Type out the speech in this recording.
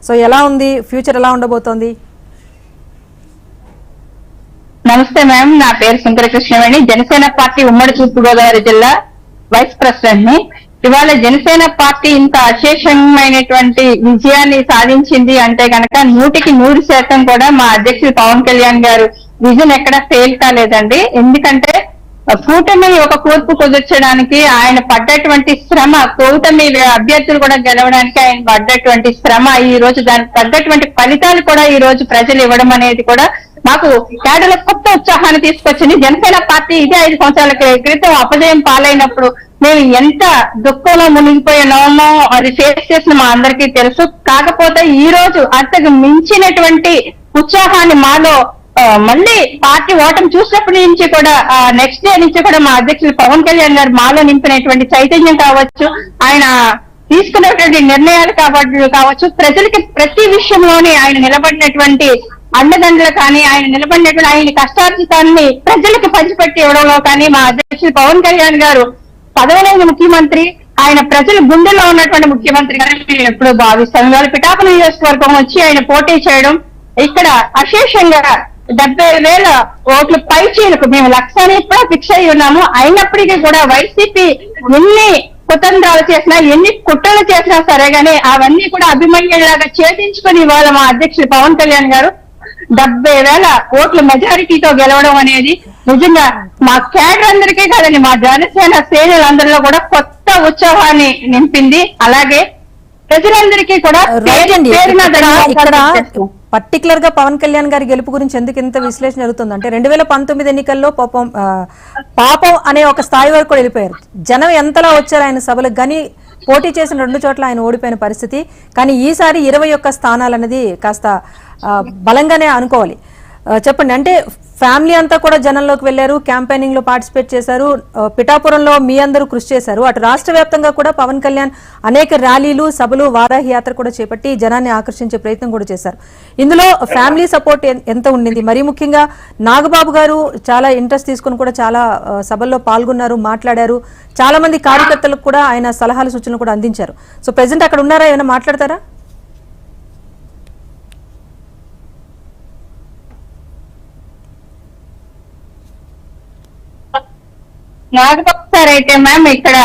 So ఎలా ఉంది, future ఎలా ఉండబోతోంది? నమస్తే మ్యామ్, నా పేరు శంకరకృష్ణవేణి. జనసేన పార్టీ ఉమ్మడి తూర్పుగోదావరి జిల్లా వైస్ ప్రెసిడెంట్ ని. ఇవాళ జనసేన పార్టీ ఇంత అశేషమైనటువంటి విజయాన్ని సాధించింది అంటే కనుక 100% కూడా మా అధ్యక్షుడు పవన్ కళ్యాణ్ గారు విజన్ ఎక్కడ ఫెయిల్ కాలేదండి. ఎందుకంటే కూటమి ఒక కూర్పు కుదర్చడానికి ఆయన పడ్డటువంటి శ్రమ, కూటమి అభ్యర్థులు కూడా గెలవడానికి ఆయన పడ్డటువంటి శ్రమ, ఈ రోజు దానికి తగ్గటువంటి ఫలితాలు కూడా ఈ రోజు ప్రజలు ఇవ్వడం అనేది కూడా మాకు కేడర్లో కొత్త ఉత్సాహాన్ని తీసుకొచ్చింది. జనసేన పార్టీ ఇదే 5 సంవత్సరాల క్రితం అపజయం పాలైనప్పుడు మేము ఎంత దుఃఖంలో మునిగిపోయినామో అది ఫేస్ చేసిన మా అందరికీ తెలుసు. కాకపోతే ఈ రోజు అంతకు మించినటువంటి ఉత్సాహాన్ని మాలో మళ్ళీ పార్టీ ఓటమి చూసినప్పటి నుంచి కూడా నెక్స్ట్ డే నుంచి కూడా మా అధ్యక్షులు పవన్ కళ్యాణ్ గారు మాలో నింపినటువంటి చైతన్యం కావచ్చు, ఆయన తీసుకున్నటువంటి నిర్ణయాలు కావచ్చు, ప్రజలకి ప్రతి విషయంలోనే ఆయన నిలబడినటువంటి అండదండలు కానీ, ఆయన నిలబడినటువంటి ఆయన కష్టార్జితాన్ని ప్రజలకు పంచిపెట్టి ఇవ్వడంలో కానీ మా అధ్యక్షులు పవన్ కళ్యాణ్ గారు పదవిలేని ముఖ్యమంత్రి, ఆయన ప్రజల గుండెల్లో ఉన్నటువంటి ముఖ్యమంత్రి గారు మేము ఎప్పుడు భావిస్తాం. ఇవాళ పిఠాపురం నియోజకవర్గం వచ్చి ఆయన పోటీ చేయడం, ఇక్కడ అశేషంగా 70,000 ఓట్ల పైచీలకు మేము లక్ష్యాన్ని కూడా ఫిక్స్ అయి ఉన్నాము. అయినప్పటికీ కూడా వైసీపీ ఎన్ని కుతంత్రాలు చేసినా, ఎన్ని కుట్రలు చేసినా సరే గానీ అవన్నీ కూడా అభిమన్యులాగా ఛేదించుకుని ఇవాళ మా అధ్యక్షుడు పవన్ కళ్యాణ్ గారు 70,000 ఓట్ల మెజారిటీతో గెలవడం అనేది నిజంగా మా కేడర్ అందరికీ కాదండి, మా జనసేన శ్రేణులందరిలో కూడా కొత్త ఉత్సాహాన్ని నింపింది. అలాగే ప్రజలందరికీ కూడా పర్టికులర్ గా పవన్ కళ్యాణ్ గారి గెలుపు గురించి ఎందుకు ఇంత విశ్లేషణ జరుగుతుంది అంటే 2019 ఎన్నికల్లో పాపం అనే ఒక స్థాయి వరకు కూడా వెళ్ళిపోయారు. జనం ఎంతలా వచ్చారు ఆయన సభలకు, కానీ పోటీ చేసిన 2 చోట్ల ఆయన ఓడిపోయిన పరిస్థితి. కానీ ఈసారి 21 స్థానాలు అనేది కాస్త బలంగానే అనుకోవాలి. చెప్పండి, అంటే ఫ్యామిలీ అంతా కూడా జనంలోకి వెళ్లారు, క్యాంపెయినింగ్ లో పార్టిసిపేట్ చేశారు, పిఠాపురంలో మీ అందరూ కృషి చేశారు. అటు రాష్ట్ర వ్యాప్తంగా కూడా పవన్ కళ్యాణ్ అనేక ర్యాలీలు, సభలు, వారాహి యాత్ర కూడా చేపట్టి జనాన్ని ఆకర్షించే ప్రయత్నం కూడా చేశారు. ఇందులో ఫ్యామిలీ సపోర్ట్ ఎంత ఉండింది? మరీ ముఖ్యంగా నాగబాబు గారు చాలా ఇంట్రెస్ట్ తీసుకుని కూడా చాలా సభల్లో పాల్గొన్నారు, మాట్లాడారు. చాలా మంది కార్యకర్తలకు కూడా ఆయన సలహాలు, సూచనలు కూడా అందించారు. సో ప్రెసెంట్ అక్కడ ఉన్నారా, ఏమైనా మాట్లాడతారా? నాగబాబు సార్ అయితే మ్యామ్ ఇక్కడ